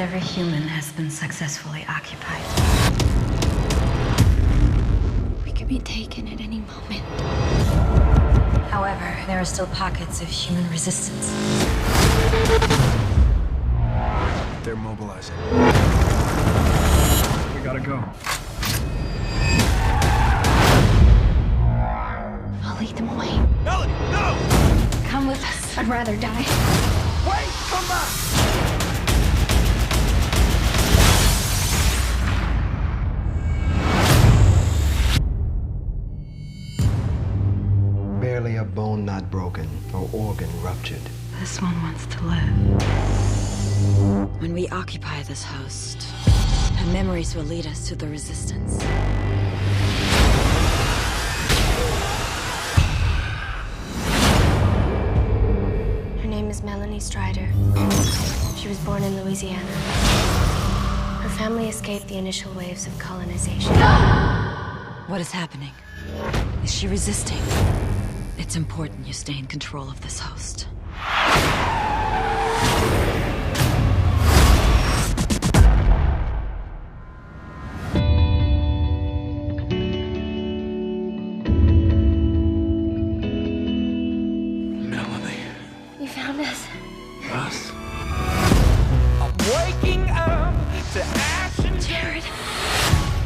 every human has been successfully occupied. We could be taken at any moment. However, there are still pockets of human resistance. They're mobilizing. We gotta go. I'll lead them away. Melanie, no! Come with us. I'd rather die. Wait, come back! Barely a bone not broken or organ ruptured. This one wants to live. When we occupy this host, her memories will lead us to the resistance. Her name is Melanie Strider. She was born in Louisiana. Her family escaped the initial waves of colonization. What is happening? Is she resisting? It's important you stay in control of this host. Melanie. You found us. Us? I'm waking up to ash and Jared.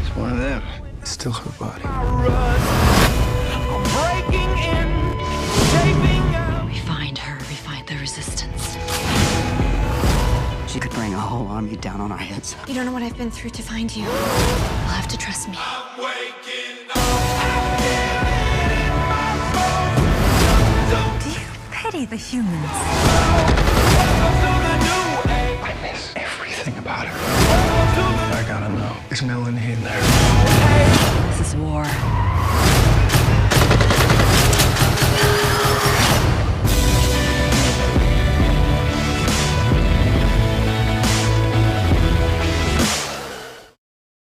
It's one of them. It's still her body. rust. I'm breaking in, shaping up. We find her, we find the resistance. She could bring a whole army down on our heads. You don't know what I've been through to find you. You'll have to trust me. Do you pity the humans? To the